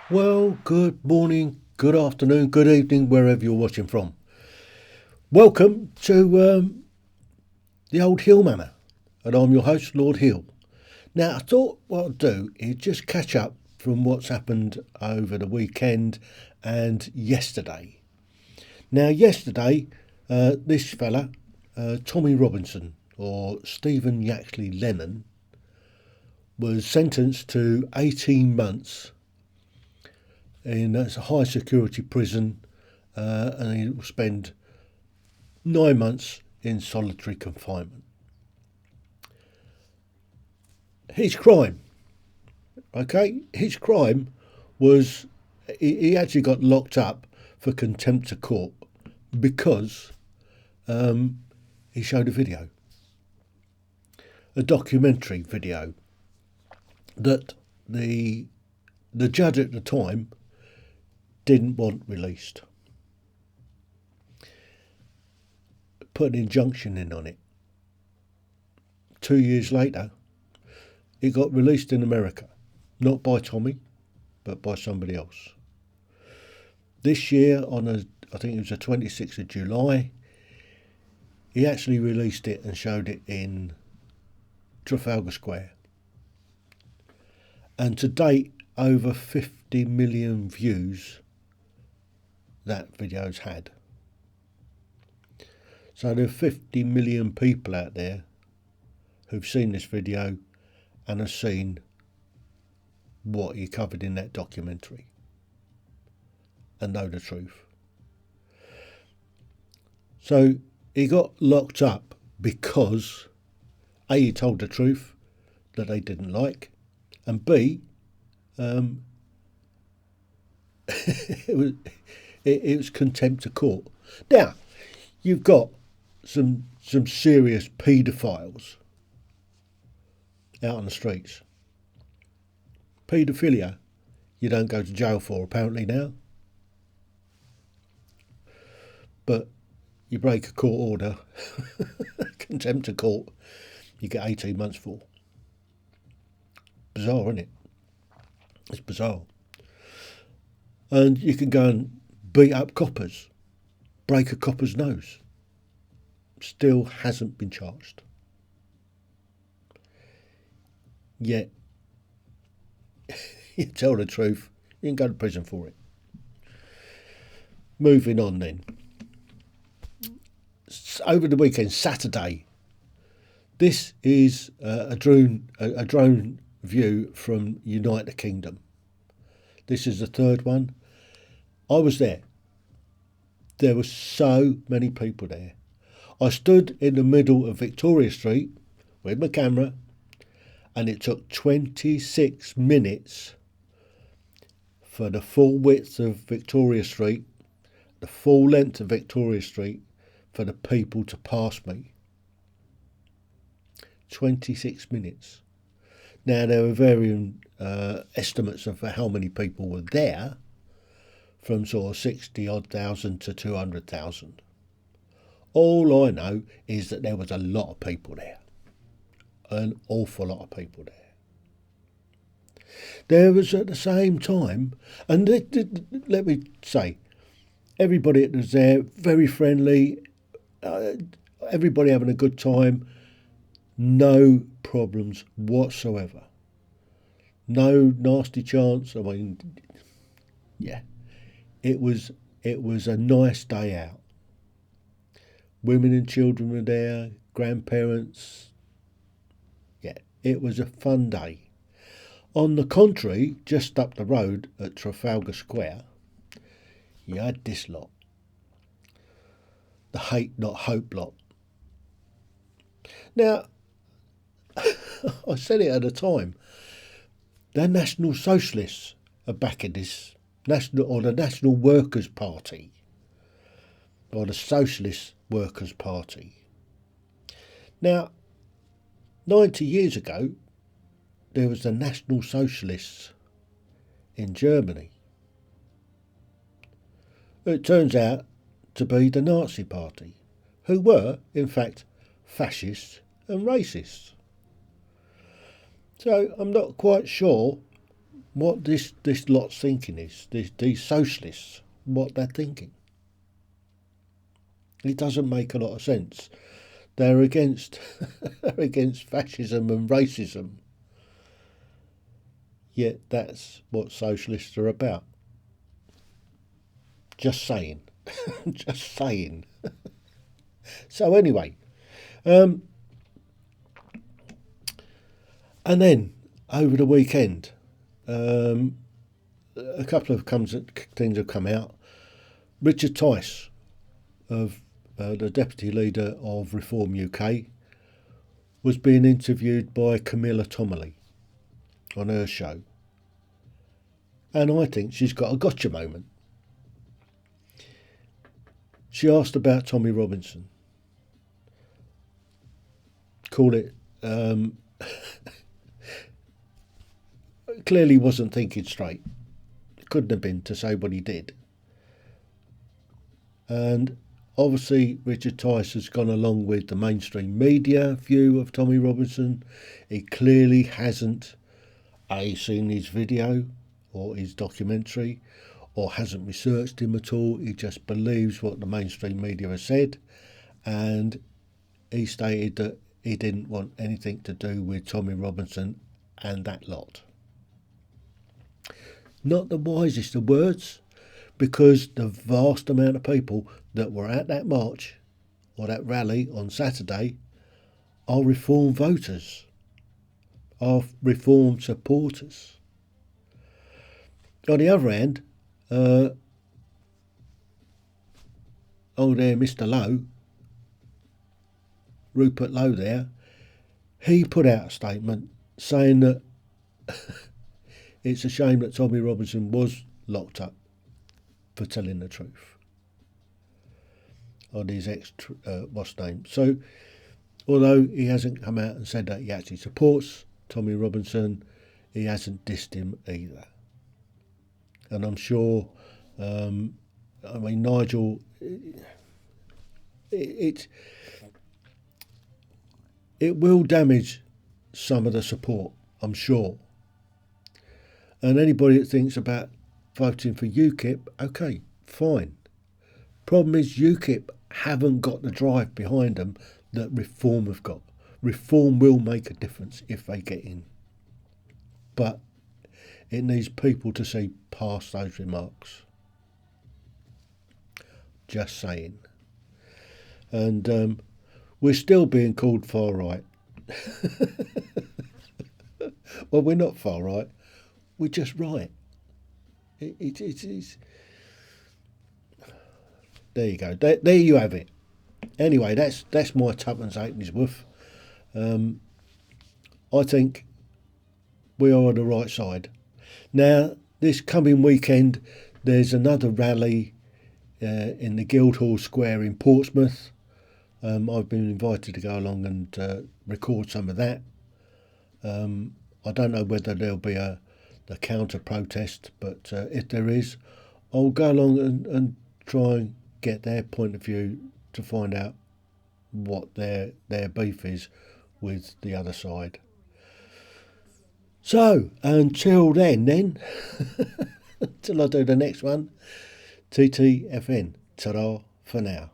Well, good morning, good afternoon, good evening, wherever you're watching from. Welcome to the Old Heale Manor, and I'm your host, Lord Heale. Now, I thought what I'd do is just catch up from what's happened over the weekend and yesterday. Now, yesterday, this fella, Tommy Robinson, or Stephen Yaxley Lennon, was sentenced to 18 months in a high security prison, and he will spend 9 months in solitary confinement. His crime, his crime was he actually got locked up for contempt of court because he showed a documentary video that the judge at the time didn't want released. Put an injunction in on it. 2 years later, it got released in America, not by Tommy, but by somebody else. This year, I think it was the 26th of July, he actually released it and showed it in Trafalgar Square. And to date, over 50 million views that video's had. So there are 50 million people out there who've seen this video and have seen what he covered in that documentary and know the truth. So he got locked up because A, he told the truth that they didn't like, and B, it was contempt of court. Now, you've got some serious paedophiles out on the streets. Paedophilia, you don't go to jail for apparently now, but you break a court order, contempt of court, you get 18 months for. Bizarre, isn't it? It's bizarre. And you can go and beat up coppers, break a copper's nose. Still hasn't been charged. Yet, you tell the truth, you can go to prison for it. Moving on then. Over the weekend, Saturday, this is a drone view from United Kingdom. This is the third one. I was there. There were so many people there. I stood in the middle of Victoria Street with my camera, and it took 26 minutes for the full width of Victoria Street, the full length of Victoria Street, for the people to pass me. 26 minutes. Now, there were varying estimates of how many people were there, from sort of 60-odd thousand to 200,000. All I know is that there was a lot of people there. An awful lot of people there. There was at the same time, and let me say, everybody that was there, very friendly, everybody having a good time, no problems whatsoever. No nasty chance. I mean, yeah, it was a nice day out. Women and children were there, grandparents. Yeah, it was a fun day. On the contrary, just up the road at Trafalgar Square, you had this lot. The hate not hope lot. Now, I said it at the time, the National Socialists are backing this, the National Workers' Party, or the Socialist Workers' Party. Now, 90 years ago, there was the National Socialists in Germany. It turns out to be the Nazi Party, who were, in fact, fascists and racists. So I'm not quite sure what this lot's thinking is, these socialists, what they're thinking. It doesn't make a lot of sense. They're against against fascism and racism. Yet that's what socialists are about. Just saying. Just saying. So anyway, and then over the weekend, a couple of things have come out. Richard Tice, of the deputy leader of Reform UK, was being interviewed by Camilla Tominey on her show, and I think she's got a gotcha moment. She asked about Tommy Robinson. Call it clearly wasn't thinking straight. Couldn't have been, to say what he did. And obviously Richard Tice has gone along with the mainstream media view of Tommy Robinson. He clearly hasn't seen his video or his documentary, or hasn't researched him at all. He just believes what the mainstream media has said, and he stated that he didn't want anything to do with Tommy Robinson and that lot. Not the wisest of words, because the vast amount of people that were at that march or that rally on Saturday are Reform voters, are Reform supporters. On the other hand, old there, Mr. Lowe, Rupert Lowe there, he put out a statement saying that it's a shame that Tommy Robinson was locked up for telling the truth on his what's name. So, although he hasn't come out and said that he actually supports Tommy Robinson, he hasn't dissed him either. And I'm sure, Nigel, it will damage some of the support, I'm sure. And anybody that thinks about voting for UKIP, okay, fine. Problem is UKIP haven't got the drive behind them that Reform have got. Reform will make a difference if they get in. But it needs people to see past those remarks. Just saying. And we're still being called far right. Well, we're not far right. We're just right. It's there you go. There you have it. Anyway, that's my tuppence halfpenny's worth. I think we are on the right side. Now, this coming weekend, there's another rally in the Guildhall Square in Portsmouth. I've been invited to go along and record some of that. I don't know whether there'll be the counter-protest, but if there is, I'll go along and try and get their point of view to find out what their beef is with the other side. So, until then, till I do the next one, TTFN. Ta-ra for now.